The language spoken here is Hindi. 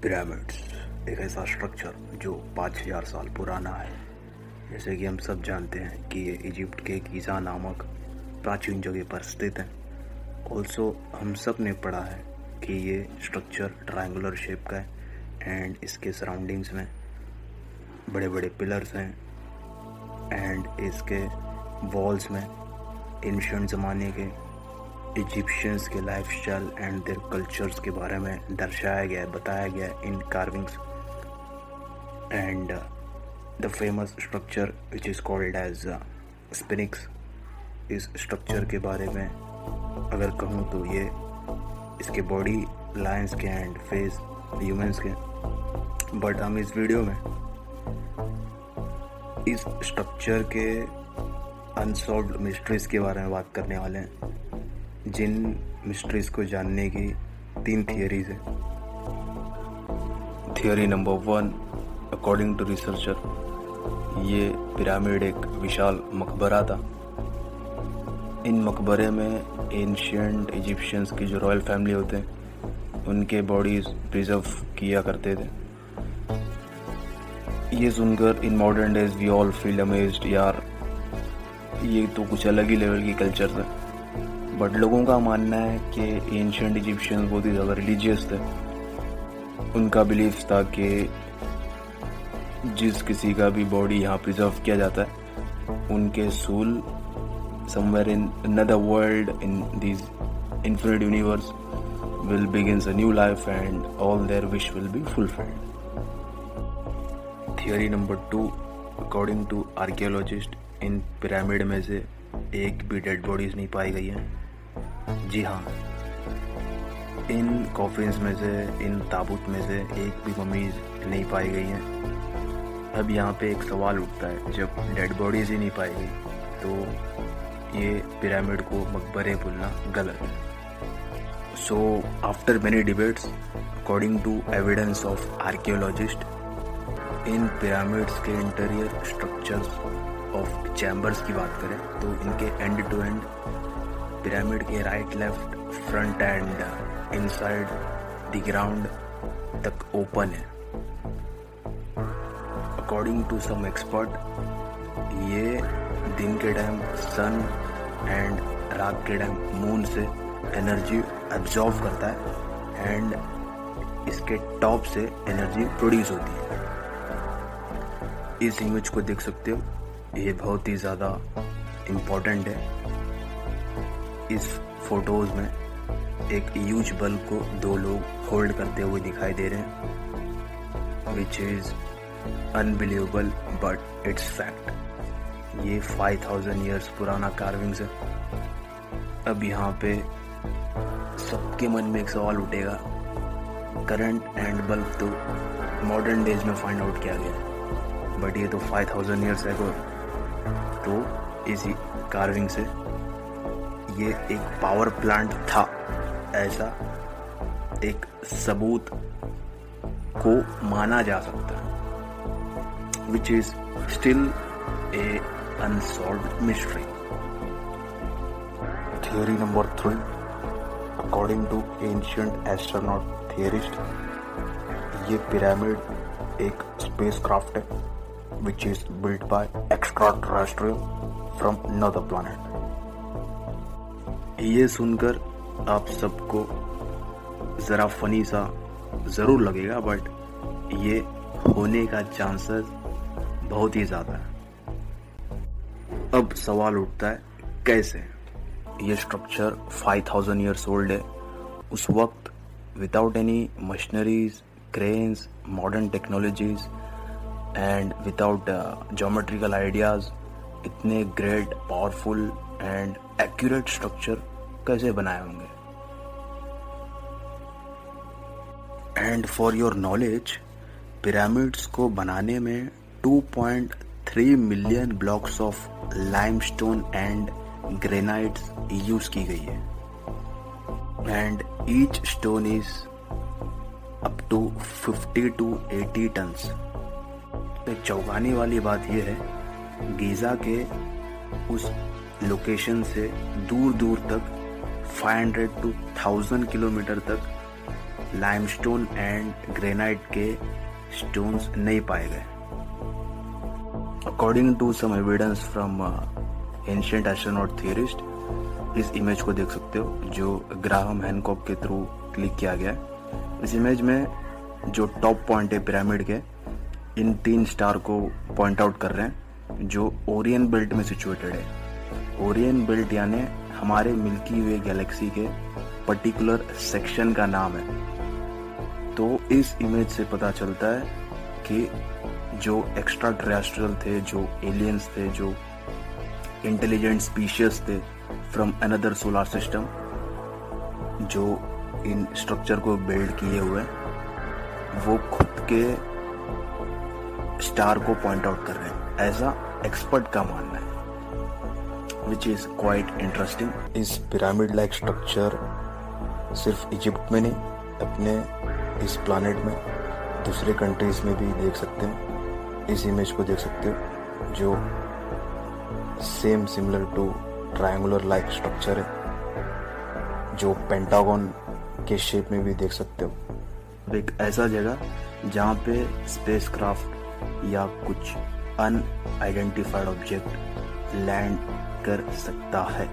पिरामिड्स एक ऐसा स्ट्रक्चर जो 5000 साल पुराना है। जैसे कि हम सब जानते हैं कि ये इजिप्ट के गीज़ा नामक प्राचीन जगह पर स्थित है। ऑल्सो हम सब ने पढ़ा है कि ये स्ट्रक्चर ट्रायंगुलर शेप का है एंड इसके सराउंडिंग्स में बड़े बड़े पिलर्स हैं एंड इसके वॉल्स में एंशिएंट ज़माने के इजिप्शियंस के लाइफस्टाइल एंड देयर कल्चर्स के बारे में दर्शाया गया है, बताया गया है in carvings. And the famous structure which is called as sphinx, इस स्ट्रक्चर के बारे में अगर कहूँ तो ये इसके बॉडी लायंस के एंड फेस ह्यूमंस के, बट हम इस वीडियो में इस स्ट्रक्चर के अनसॉल्व्ड मिस्ट्रीज़ के बारे में बात करने वाले हैं, जिन मिस्ट्रीज़ को जानने की 3 थियरीज है। Theory number 1, according to researcher, ये पिरामिड एक विशाल मकबरा था। इन मकबरे में एंशिएंट इजिप्शियंस की जो रॉयल फैमिली होते हैं उनके बॉडीज़ प्रिजर्व किया करते थे। ये सुनकर in modern days we all feel amazed, यार ये तो कुछ अलग ही लेवल की कल्चर है। बट लोगों का मानना है कि एंशिएंट इजिप्शियंस बहुत ही ज़्यादा रिलीजियस थे। उनका बिलीफ था कि जिस किसी का भी बॉडी यहाँ प्रिजर्व किया जाता है, उनके soul somewhere in another world in this infinite universe will begins a new life and all their wish will be fulfilled. Theory number 2, according to archaeologist, इन पिरामिड में से एक भी डेड बॉडीज नहीं पाई गई हैं। जी हाँ, इन कॉफिन्स में से, इन ताबूत में से एक भी मम्मीज नहीं पाई गई हैं। अब यहाँ पे एक सवाल उठता है, जब डेड बॉडीज ही नहीं पाई गई तो ये पिरामिड को मकबरे बोलना गलत है। So after many debates, according to evidence of archaeologist, इन पिरामिड्स के इंटीरियर स्ट्रक्चर्स ऑफ चैम्बर्स की बात करें तो इनके एंड टू एंड पिरामिड के right, left, front and inside the ground तक ओपन है। अकॉर्डिंग टू सम एक्सपर्ट, ये दिन के टाइम सन एंड रात के टाइम मून से एनर्जी एब्जॉर्व करता है एंड इसके टॉप से एनर्जी प्रोड्यूस होती है। इस इमेज को देख सकते हो, ये बहुत ही ज़्यादा इम्पोर्टेंट है। इस फोटोज़ में एक ह्यूज बल्ब को 2 लोग होल्ड करते हुए दिखाई दे रहे हैं, which is unbelievable but it's fact. ये 5000 ईयर्स पुराना कार्विंग्स है। अब यहाँ पे सबके मन में एक सवाल उठेगा, करंट एंड बल्ब तो मॉडर्न डेज में फाइंड आउट किया गया, बट ये तो 5000 ईयर्स एगो। तो इसी कार्विंग से ये एक पावर प्लांट था, ऐसा एक सबूत को माना जा सकता है, which is still a unsolved mystery. Theory number 3, according to ancient astronaut theorist, ये पिरामिड एक स्पेसक्राफ्ट है which is built by extraterrestrial from another planet। ये सुनकर आप सबको ज़रा फनी सा ज़रूर लगेगा, बट ये होने का चांसेस बहुत ही ज़्यादा है। अब सवाल उठता है, कैसे? ये स्ट्रक्चर 5000 ईयर्स ओल्ड है। उस वक्त without any machineries, cranes, modern technologies and without geometrical ideas, इतने great, powerful and accurate structure कैसे बनाए होंगे? And for your knowledge, pyramids को बनाने में 2.3 million blocks of limestone and granites use की गई है and each stone is up to 50 to 80 tons. एक चौंकाने वाली बात यह है, गीज़ा के उस लोकेशन से दूर दूर तक 500 to 1000 किलोमीटर तक लाइमस्टोन एंड ग्रेनाइट के स्टोन्स नहीं पाए गए। According to some evidence from ancient astronaut theorist, इस इमेज को देख सकते हो जो ग्राहम हैनकॉक के थ्रू क्लिक किया गया है। इस इमेज में जो टॉप पॉइंट है पिरामिड के, इन 3 स्टार को पॉइंट आउट कर रहे हैं जो ओरियन बेल्ट में सिचुएटेड है। ओरियन बेल्ट यानी हमारे मिल्की वे गैलेक्सी के पर्टिकुलर सेक्शन का नाम है। तो इस इमेज से पता चलता है कि जो एक्स्ट्रा टेरेस्ट्रियल थे, जो एलियंस थे, जो इंटेलिजेंट स्पीशीज थे फ्रॉम अनदर सोलर सिस्टम, जो इन स्ट्रक्चर को बिल्ड किए हुए, वो खुद के स्टार को पॉइंट आउट कर रहे हैं, ऐसा एक्सपर्ट का मानना है, विच इज क्वाइट इंटरेस्टिंग। इस पिरामिड लाइक स्ट्रक्चर सिर्फ इजिप्ट में नहीं, अपने इस प्लानेट में दूसरे कंट्रीज में भी देख सकते हैं। इस इमेज को देख सकते हो जो same similar to triangular like structure है, जो पेंटागन के शेप में भी देख सकते हो। एक ऐसा जगह जहाँ पे स्पेसक्राफ्ट या कुछ अनआइडेंटिफाइड ऑब्जेक्ट लैंड कर सकता है।